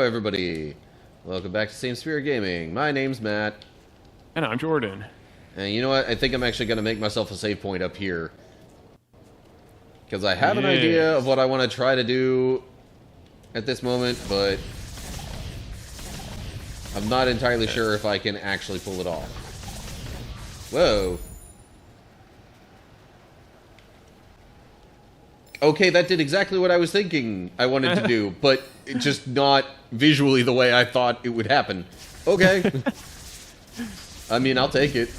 everybody. Welcome back to Same Spirit Gaming. My name's Matt. And I'm Jordan. And you know what? I think I'm actually going to make myself a save point up here. Because I have an idea of what I want to try to do at this moment, but I'm not entirely sure if I can actually pull it off. Whoa. Okay, that did exactly what I was thinking I wanted to do, but it just not visually the way I thought it would happen. Okay. I mean, I'll take it.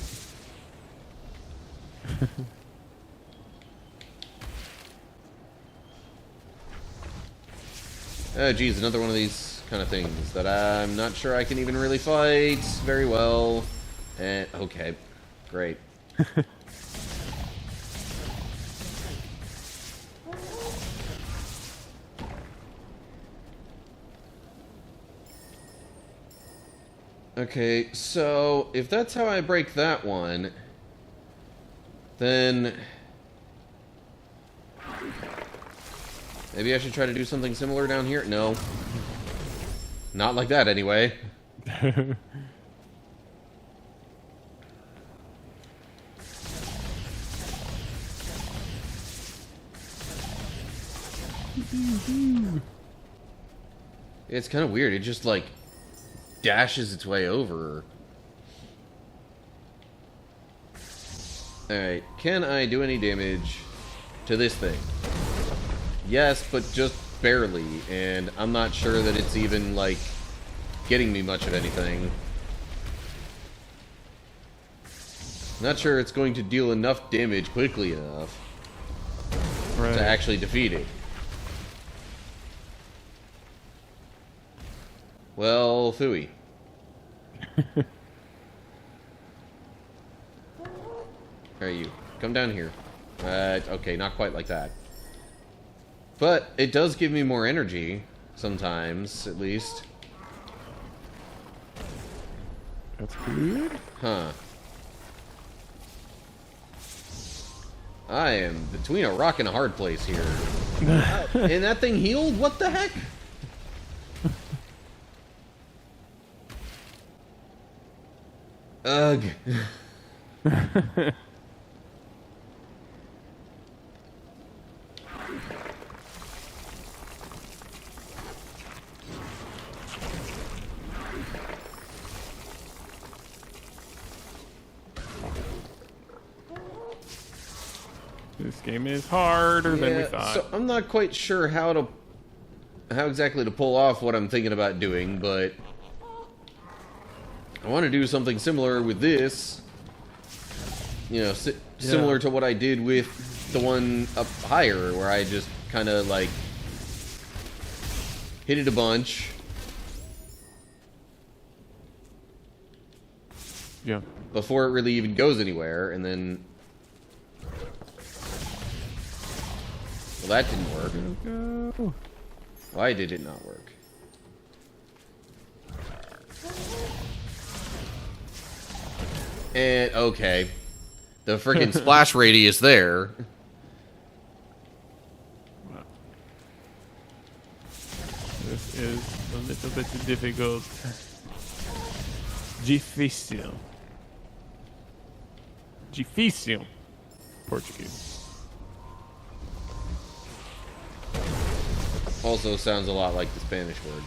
Oh, geez, another one of these kind of things that I'm not sure I can even really fight very well. Okay, great. Okay, so if that's how I break that one, then maybe I should try to do something similar down here? No. Not like that, anyway. It's kind of weird. It just, like, dashes its way over. Alright, can I do any damage to this thing? Yes, but just barely, and I'm not sure that it's even, like, getting me much of anything. Not sure it's going to deal enough damage quickly enough to actually defeat it. Well, phooey. Alright, you. Come down here. Okay, not quite like that. But it does give me more energy. Sometimes, at least. That's good. Huh. I am between a rock and a hard place here. And that thing healed? What the heck? Ugh. This game is harder than we thought. So I'm not quite sure how exactly to pull off what I'm thinking about doing, but I want to do something similar with this. You know, similar to what I did with the one up higher, where I just kind of, like, hit it a bunch. Yeah. Before it really even goes anywhere, and then... Well, that didn't work. Go. Why did it not work? And, okay. The freaking splash radius there. This is a little bit difficult. Difícil. Difícil. Portuguese. Also sounds a lot like the Spanish word.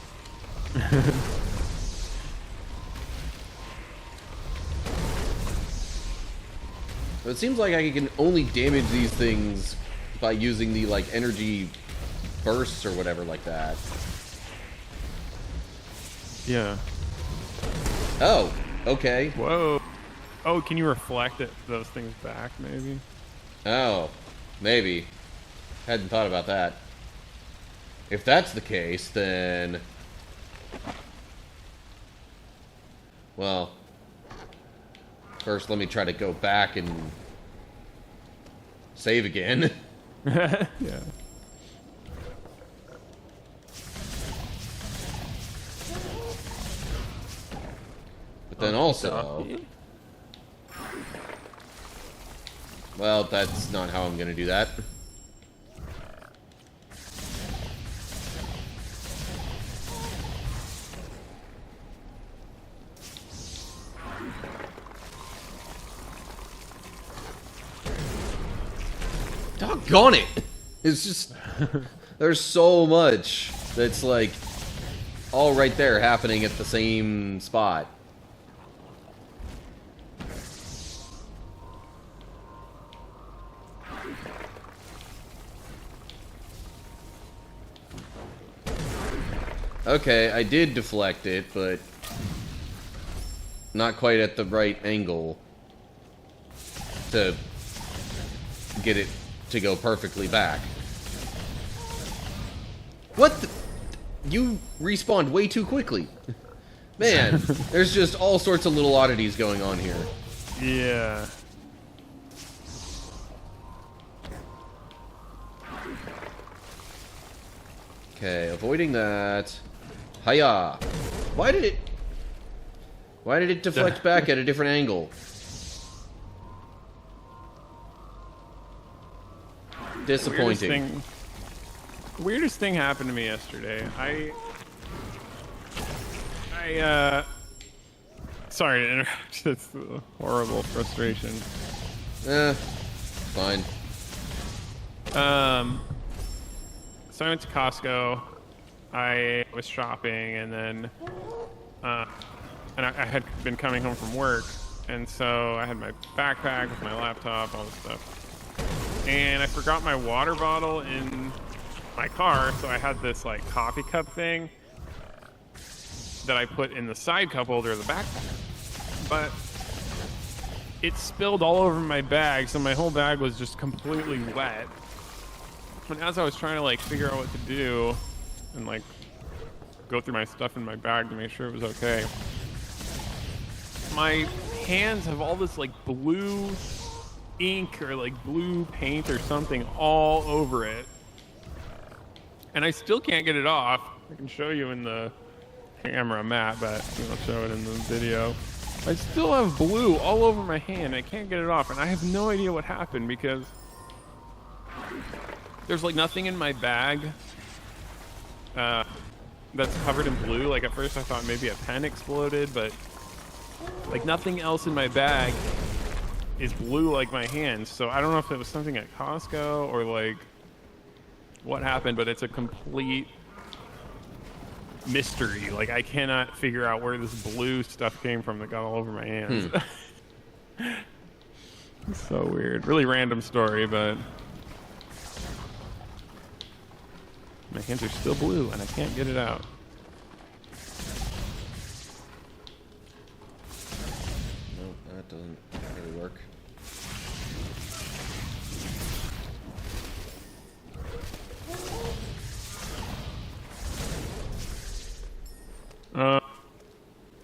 So it seems like I can only damage these things by using the, like, energy bursts or whatever like that. Yeah. Oh, okay. Whoa. Oh, can you reflect those things back, maybe? Oh, maybe. Hadn't thought about that. If that's the case, then... Well... First, let me try to go back and... save again. Yeah. But then also... Well, that's not how I'm gonna do that. Doggone it! It's just... There's so much that's, like, all right there happening at the same spot. Okay, I did deflect it, but not quite at the right angle to get it to go perfectly back. What the? You respawned way too quickly. Man, there's just all sorts of little oddities going on here. Yeah. Okay, avoiding that. Hiya! Why did it deflect back at a different angle? Disappointing. Weirdest thing happened to me yesterday. Sorry to interrupt. That's a horrible frustration. Fine. So I went to Costco. I was shopping, and then I had been coming home from work, and so I had my backpack with my laptop, all this stuff, and I forgot my water bottle in my car, so I had this like coffee cup thing that I put in the side cup holder of the backpack, but it spilled all over my bag, so my whole bag was just completely wet. And as I was trying to like figure out what to do and like go through my stuff in my bag to make sure it was okay, my hands have all this like blue ink or like blue paint or something all over it, and I still can't get it off. I can show you in the camera, Matt, but I'll show it in the video. I still have blue all over my hand. I can't get it off, and I have no idea what happened because there's like nothing in my bag that's covered in blue. Like at first I thought maybe a pen exploded, but like nothing else in my bag is blue like my hands. So I don't know if it was something at Costco or like what happened, but it's a complete mystery. Like I cannot figure out where this blue stuff came from that got all over my hands. It's so weird. Really random story, but my hands are still blue and I can't get it out. Nope, that doesn't really work.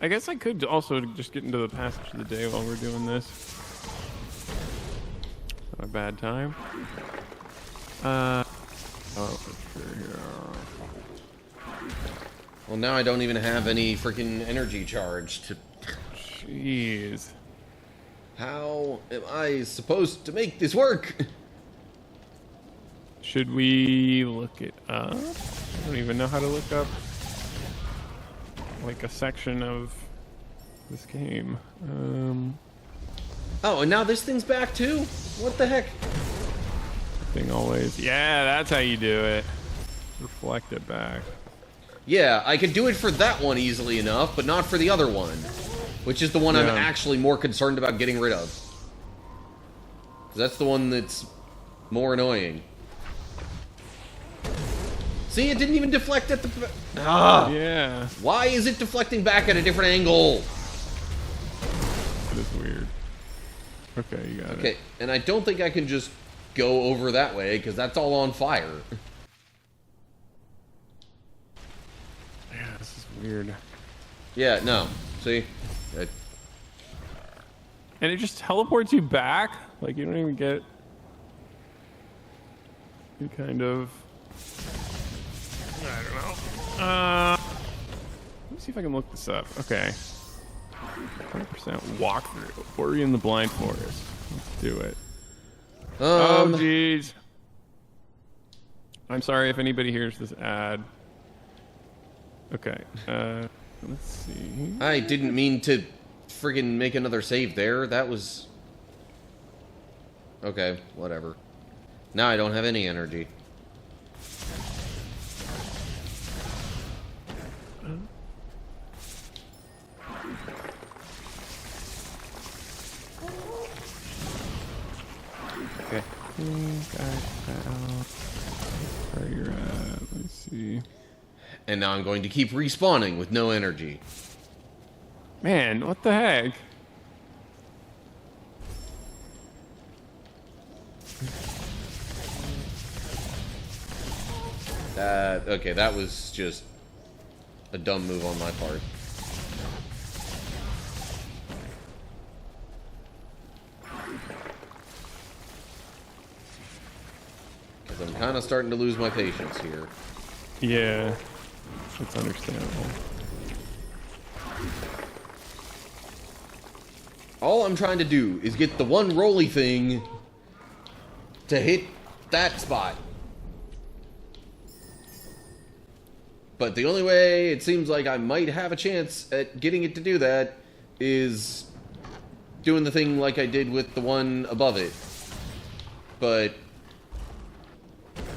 I guess I could also just get into the passage of the day while we're doing this. Not a bad time. Oh, for sure here. Well, now I don't even have any freaking energy charge to... Jeez. How am I supposed to make this work? Should we look it up? I don't even know how to look up like a section of this game. Oh, and now this thing's back too? What the heck? Thing always. Yeah, that's how you do it. Reflect it back. Yeah, I could do it for that one easily enough, but not for the other one. Which is the one I'm actually more concerned about getting rid of. 'Cause that's the one that's more annoying. See, it didn't even deflect at the... Ah! Yeah. Why is it deflecting back at a different angle? It is weird. Okay, you got it. Okay, and I don't think I can just go over that way, because that's all on fire. Yeah, this is weird. Yeah, no. See? And it just teleports you back? Like, you don't even get... You kind of... I don't know. Let me see if I can look this up. Okay. 100% walkthrough. Ori in the Blind Forest. Let's do it. Oh, jeez. I'm sorry if anybody hears this ad. Okay. Let's see. I didn't mean to friggin' make another save there. That was... Okay, whatever. Now I don't have any energy. Okay. I think I found where you're at. Let's see. And now I'm going to keep respawning with no energy. Man, what the heck? Okay, that was just a dumb move on my part. Because I'm kind of starting to lose my patience here. Yeah, that's understandable. All I'm trying to do is get the one rolly thing to hit that spot. But the only way it seems like I might have a chance at getting it to do that is doing the thing like I did with the one above it. But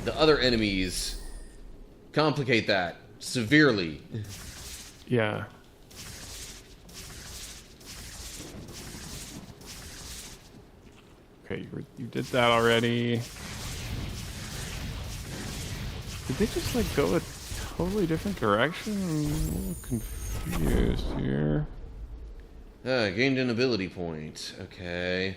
the other enemies complicate that severely. Yeah. Okay, you did that already. Did they just like go a totally different direction? I'm a little confused here. Gained an ability point. Okay.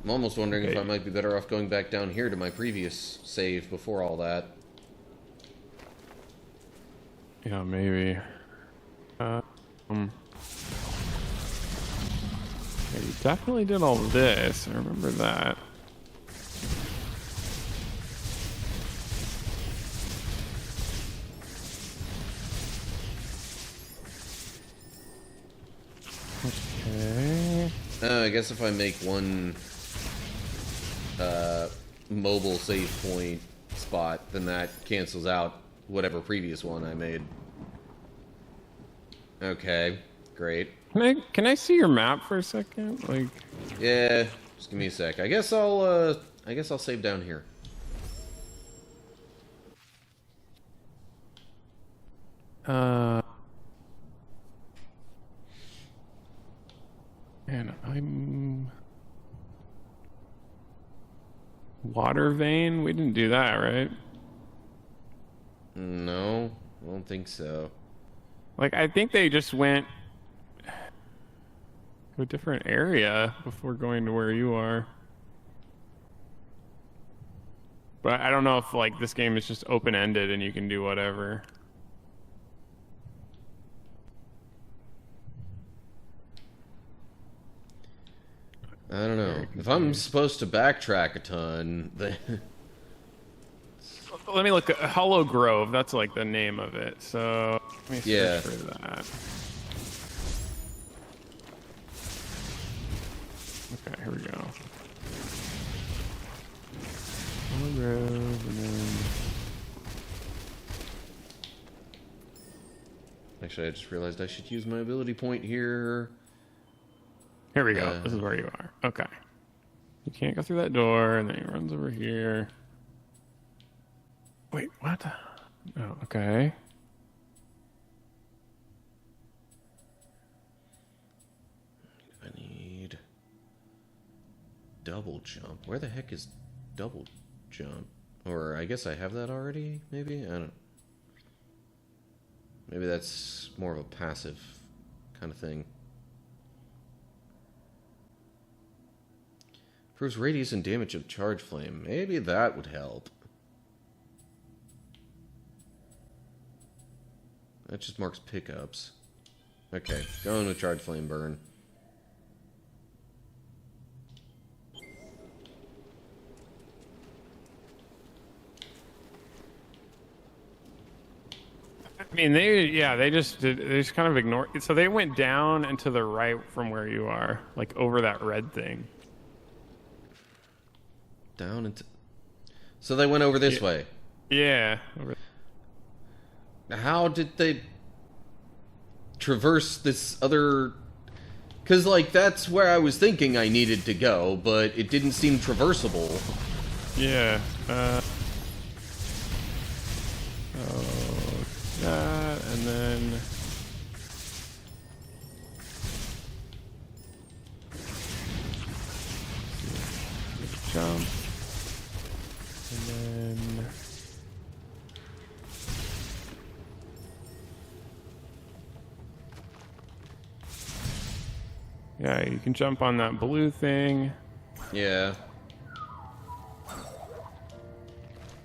I'm almost wondering if I might be better off going back down here to my previous save before all that. Yeah, maybe. Yeah, you definitely did all this. I remember that. Okay. I guess if I make one mobile save point spot, then that cancels out whatever previous one I made. Okay, great. Can I see your map for a second? Like, yeah, just give me a sec. I guess I'll save down here. Man, I'm water vein. We didn't do that, right? No, I don't think so. Like, I think they just went to a different area before going to where you are. But I don't know if, like, this game is just open-ended and you can do whatever. I don't know. If I'm supposed to backtrack a ton, then... Let me look at Hollow Grove. That's like the name of it. So let me search for that. Okay, here we go. Hollow Grove, and then... Actually, I just realized I should use my ability point here. Here we go. This is where you are. Okay. You can't go through that door, and then he runs over here. Wait, what? Oh, okay. I need double jump. Where the heck is double jump? Or I guess I have that already, maybe? I don't... Maybe that's more of a passive kind of thing. Improves radius and damage of charge flame. Maybe that would help. That just marks pickups. Okay, going with charge flame burn. I mean, they just kind of ignored. So they went down and to the right from where you are, like over that red thing. Down into... So they went over this way. Yeah. How did they traverse this other... Because, like, that's where I was thinking I needed to go, but it didn't seem traversable. Yeah. That, and then... Jump. And then... Yeah, you can jump on that blue thing. Yeah.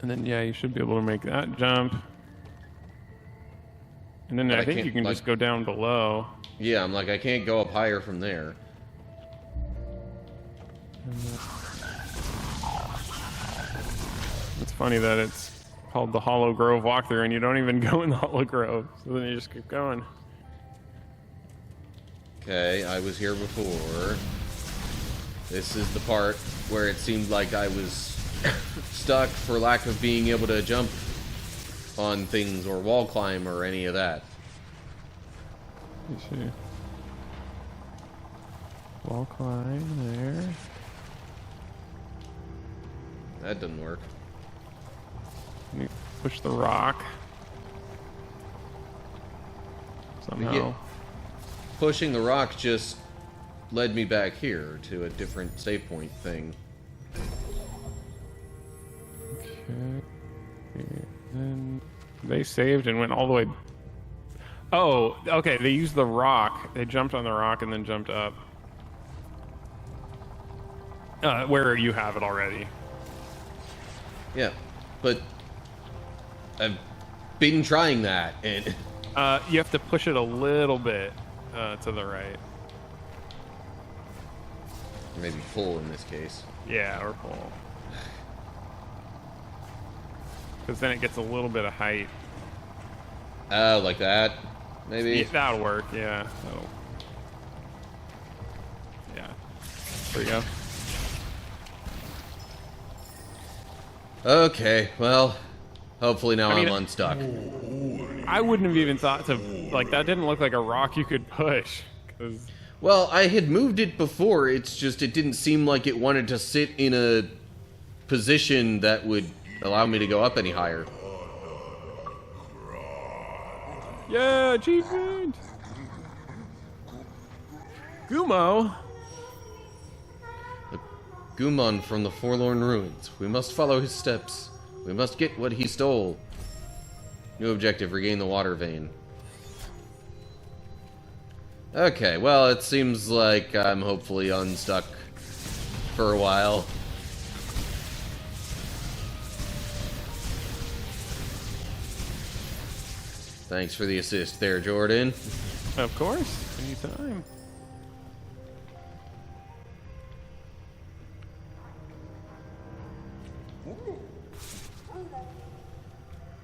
And then, yeah, you should be able to make that jump. And then I think you can just go down below. Yeah, I'm like, I can't go up higher from there. It's funny that it's called the Hollow Grove walkthrough and you don't even go in the Hollow Grove. So then you just keep going. Okay, I was here before. This is the part where it seemed like I was stuck for lack of being able to jump on things or wall climb or any of that. Let's see. Wall climb there. That didn't work. Let me push the rock. Somehow. Pushing the rock just led me back here to a different save point thing. Okay. Then they saved and went all the way. Oh, okay. They used the rock. They jumped on the rock and then jumped up. Where you have it already. Yeah, but I've been trying that, and you have to push it a little bit to the right. maybe pull in this case. Yeah, or pull. Because then it gets a little bit of height. Oh, like that? Maybe? Yeah, that'll work, yeah. Yeah. There you go. Okay, well, hopefully now I'm unstuck. I wouldn't have even thought to, like, that didn't look like a rock you could push. 'Cause... Well, I had moved it before, it's just it didn't seem like it wanted to sit in a position that would allow me to go up any higher. Yeah, achievement! Gumo! Gumon from the Forlorn Ruins. We must follow his steps. We must get what he stole. New objective, regain the water vein. Okay, well, it seems like I'm hopefully unstuck for a while. Thanks for the assist there, Jordan. Of course, anytime.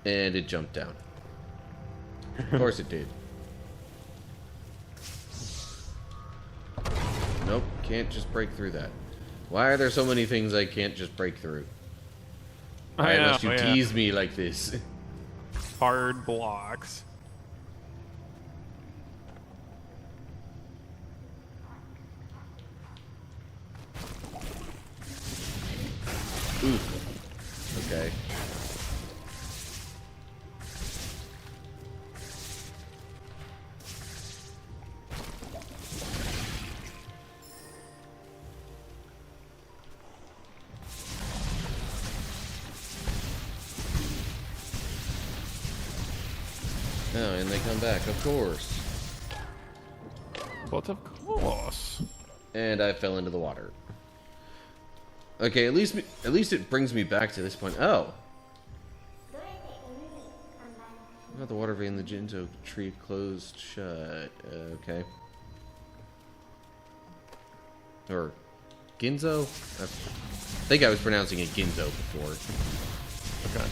And it jumped down. Of course it did. Nope, can't just break through that. Why are there so many things I can't just break through? Why must you tease me like this? Hard blocks. Ooh. Okay. Oh, and they come back, of course. But of course. And I fell into the water. Okay, at least it brings me back to this point. Oh. About the water vein, the Ginso Tree closed shut. Okay. Or Ginso? I think I was pronouncing it Ginso before. Okay.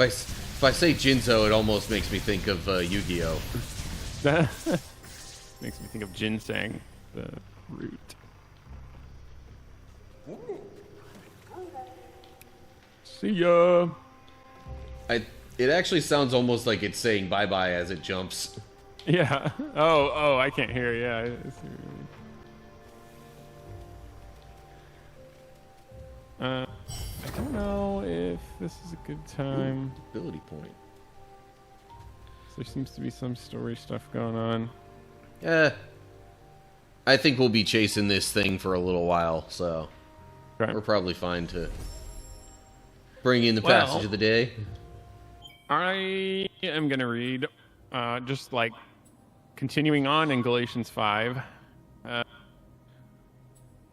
If I say Ginso, it almost makes me think of Yu-Gi-Oh! That makes me think of ginseng, the root. See ya. It actually sounds almost like it's saying bye-bye as it jumps. Yeah. Oh, I can't hear. Yeah. I don't know if this is a good time. Ooh, ability point. There seems to be some story stuff going on. Yeah. I think we'll be chasing this thing for a little while, so Okay. we're probably fine to bring in the passage of the day. I am going to read just like continuing on in Galatians 5. And I'm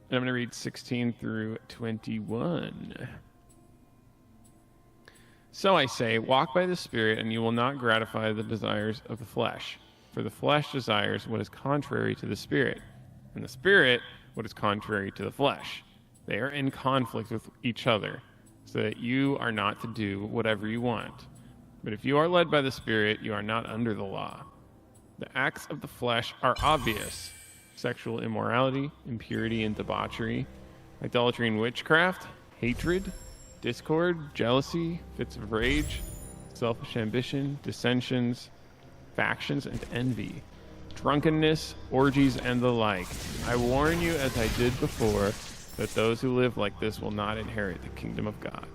going to read 16 through 21. So I say, walk by the Spirit, and you will not gratify the desires of the flesh. For the flesh desires what is contrary to the Spirit, and the Spirit what is contrary to the flesh. They are in conflict with each other, so that you are not to do whatever you want. But if you are led by the Spirit, you are not under the law. The acts of the flesh are obvious: sexual immorality, impurity and debauchery, idolatry and witchcraft, hatred, discord, jealousy, fits of rage, selfish ambition, dissensions, factions and envy, drunkenness, orgies, and the like. I warn you, as I did before, that those who live like this will not inherit the kingdom of God.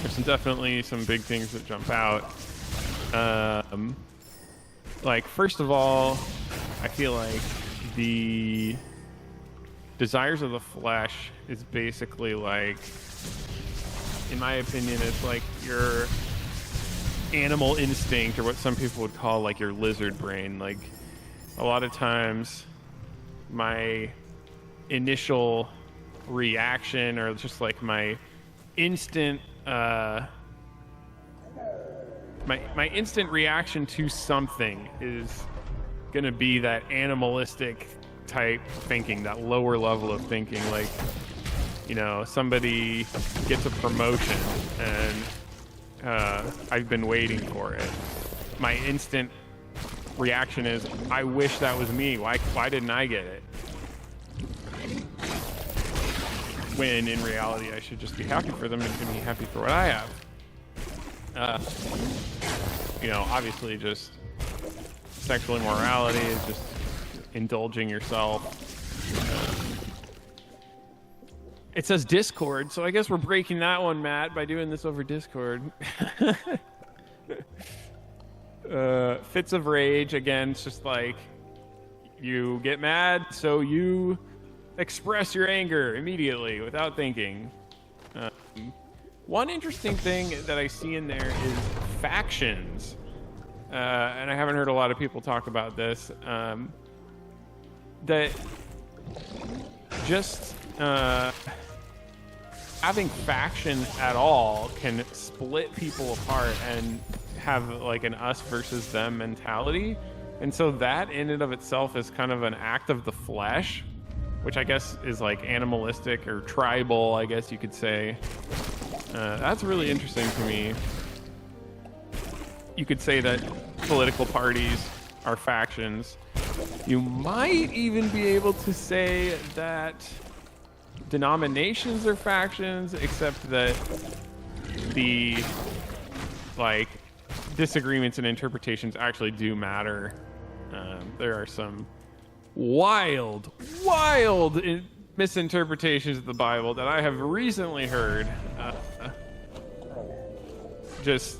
There's definitely some big things that jump out. Like, first of all, I feel like the desires of the flesh is basically like, in my opinion, it's like your animal instinct, or what some people would call like your lizard brain. Like, a lot of times my initial reaction, or just like my instant my instant reaction to something is gonna be that animalistic type thinking, that lower level of thinking. Like, you know, somebody gets a promotion and I've been waiting for it. My instant reaction is, I wish that was me. Why didn't I get it? When in reality, I should just be happy for them and be happy for what I have. You know, obviously, just sexual immorality is just indulging yourself. It says Discord, so I guess we're breaking that one, Matt, by doing this over Discord. Fits of rage, again, it's just like you get mad, so you express your anger immediately without thinking. One interesting thing that I see in there is factions. And I haven't heard a lot of people talk about this. That just having factions at all can split people apart and have like an us versus them mentality. And so that in and of itself is kind of an act of the flesh, which I guess is like animalistic or tribal, I guess you could say. That's really interesting to me. You could say that political parties are factions. You might even be able to say that denominations are factions, except that the like disagreements and interpretations actually do matter. There are some wild misinterpretations of the Bible that I have recently heard. Just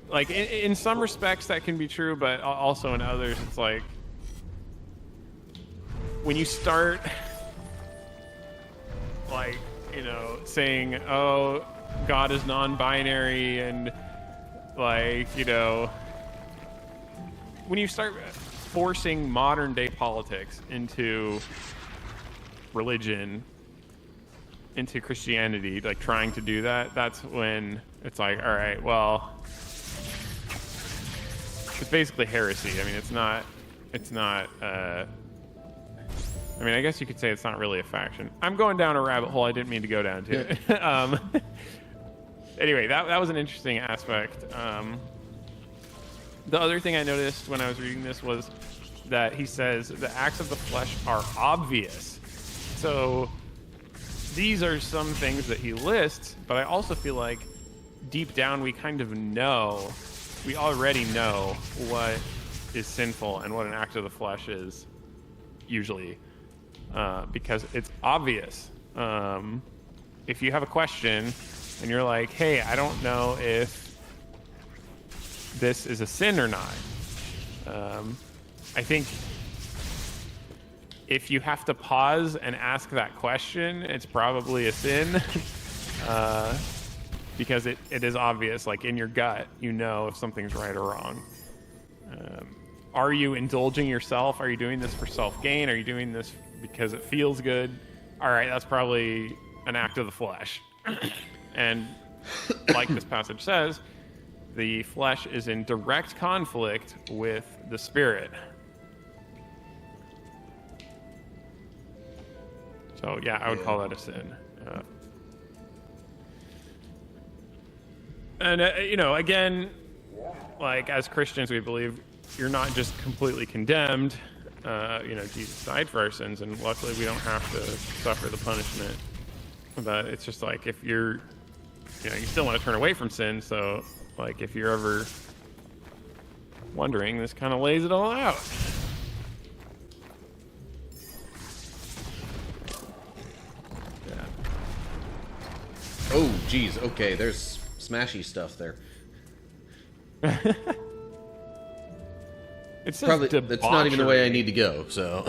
like in some respects that can be true, but also in others it's like when you start like, you know, saying, oh, God is non-binary, and like, you know, when you start forcing modern day politics into religion, into Christianity, like trying to do that, that's when it's like, all right, well, it's basically heresy. I mean, it's not, I mean, I guess you could say it's not really a faction. I'm going down a rabbit hole I didn't mean to go down to. Anyway, that was an interesting aspect. The other thing I noticed when I was reading this was that he says the acts of the flesh are obvious. So these are some things that he lists, but I also feel like deep down we kind of know, we already know what is sinful and what an act of the flesh is, usually, because it's obvious. If you have a question and you're like, hey, I don't know if this is a sin or not, I think if you have to pause and ask that question, it's probably a sin, because it is obvious, like in your gut, you know if something's right or wrong. Are you indulging yourself? Are you doing this for self-gain? Are you doing this because it feels good? All right, that's probably an act of the flesh. And like this passage says, the flesh is in direct conflict with the spirit. So yeah, I would call that a sin. And again, like as Christians, we believe you're not just completely condemned. Jesus died for our sins, and luckily we don't have to suffer the punishment. But it's just like if you still want to turn away from sin. So like if you're ever wondering, this kind of lays it all out. Oh, geez. Okay, there's smashy stuff there. It says probably debauchery. that's not even the way I need to go. So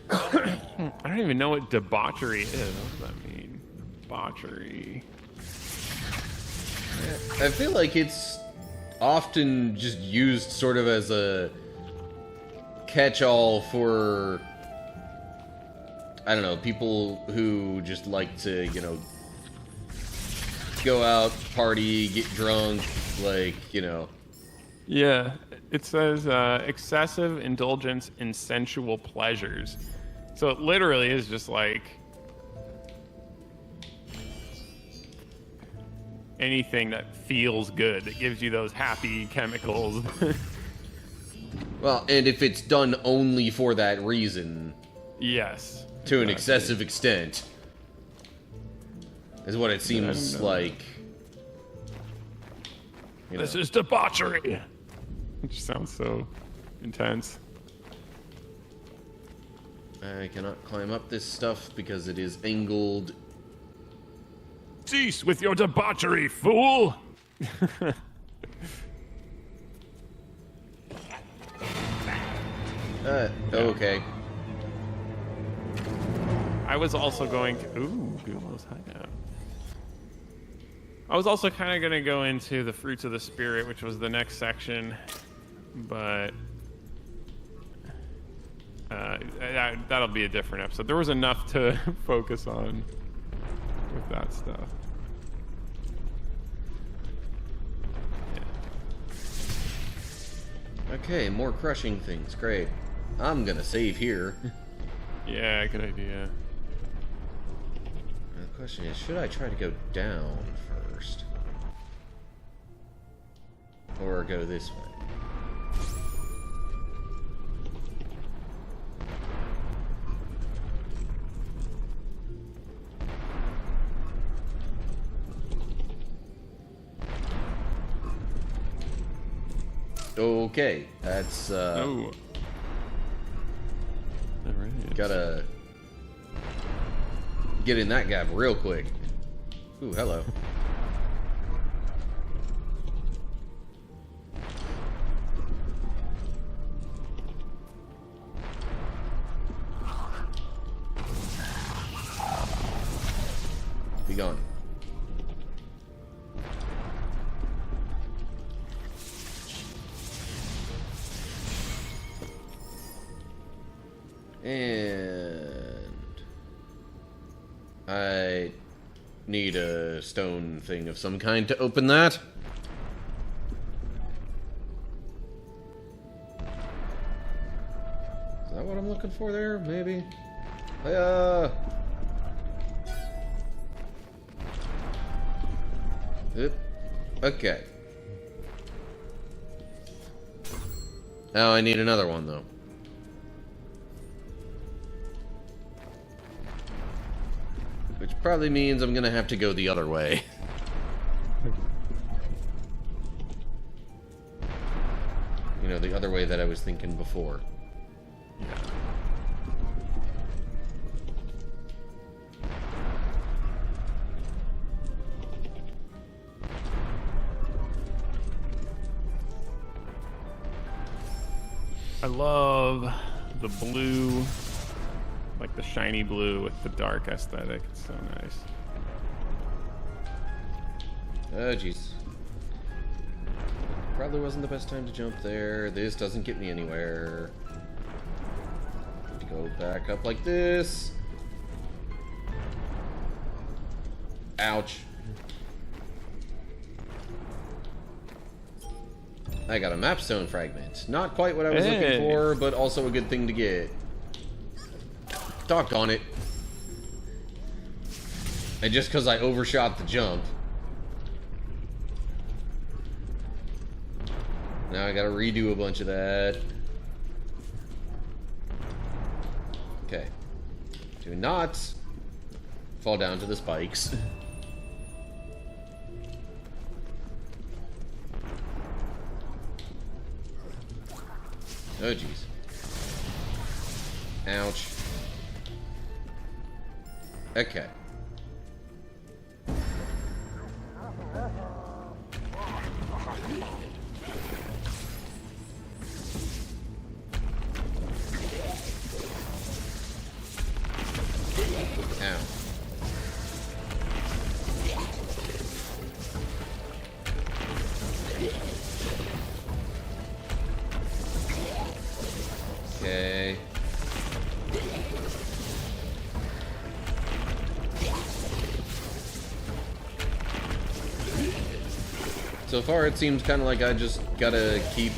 I don't even know what debauchery is. What does that mean? Debauchery. I feel like it's often just used sort of as a catch-all for, I don't know, people who just like to, go out, party, get drunk, Yeah, it says excessive indulgence in sensual pleasures. So it literally is just like anything that feels good, that gives you those happy chemicals. Well, and if it's done only for that reason, yes, to an excessive extent, is what it seems like. This is debauchery. It just sounds so intense. I cannot climb up this stuff because it is angled. Cease with your debauchery, fool! Okay. I was also going to... Ooh, Gumo's Hideout. I was also kind of going to go into the fruits of the spirit, which was the next section, but that'll be a different episode. There was enough to focus on with that stuff. Yeah. Okay, more crushing things. Great. I'm gonna save here. Yeah, good idea. The question is, should I try to go down first? Or go this way? Okay, that's Oh. Alright. Gotta get in that gap real quick. Ooh, hello. Be gone. And I need a stone thing of some kind to open that. Is that what I'm looking for there? Maybe? Okay. Oh, I need another one, though. Which Probably means I'm gonna have to go the other way. You know, the other way that I was thinking before. I love the blue, like the shiny blue with the dark aesthetic. It's so nice. Oh, jeez. Probably wasn't the best time to jump there. This doesn't get me anywhere. Go back up like this. Ouch. I got a mapstone fragment. Not quite what I was looking for, but also a good thing to get. Doggone it. And just because I overshot the jump. Now I gotta redo a bunch of that. Okay. Do not fall down to the spikes. Oh, jeez. Ouch. Okay. Ow. Okay. So far, it seems kind of like I just gotta keep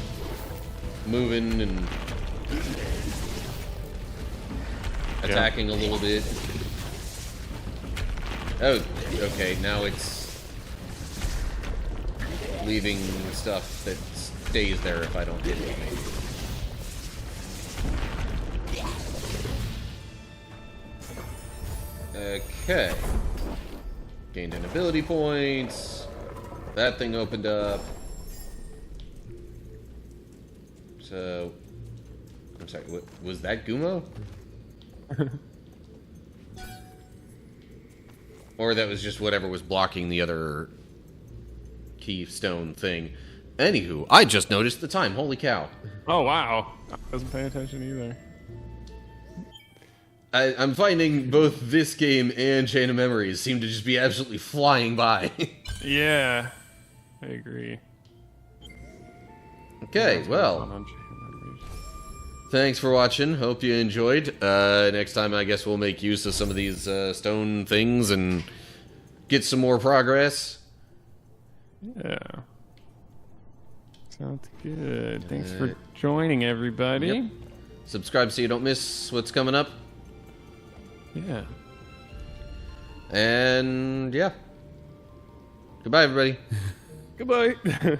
moving and attacking a little bit. Oh, okay, now it's leaving stuff that stays there if I don't hit anything. Okay. Gained an ability point. That thing opened up. So, I'm sorry, what, was that Gumo? Or that was just whatever was blocking the other keystone thing. Anywho, I just noticed the time. Holy cow. Oh, wow. I wasn't paying attention either. I'm finding both this game and Chain of Memories seem to just be absolutely flying by. Yeah, I agree. Okay, well, thanks for watching. Hope you enjoyed. Next time, I guess we'll make use of some of these stone things and get some more progress. Yeah. Sounds good. Thanks for joining, everybody. Yep. Subscribe so you don't miss what's coming up. Yeah. And, yeah. Goodbye, everybody. Goodbye.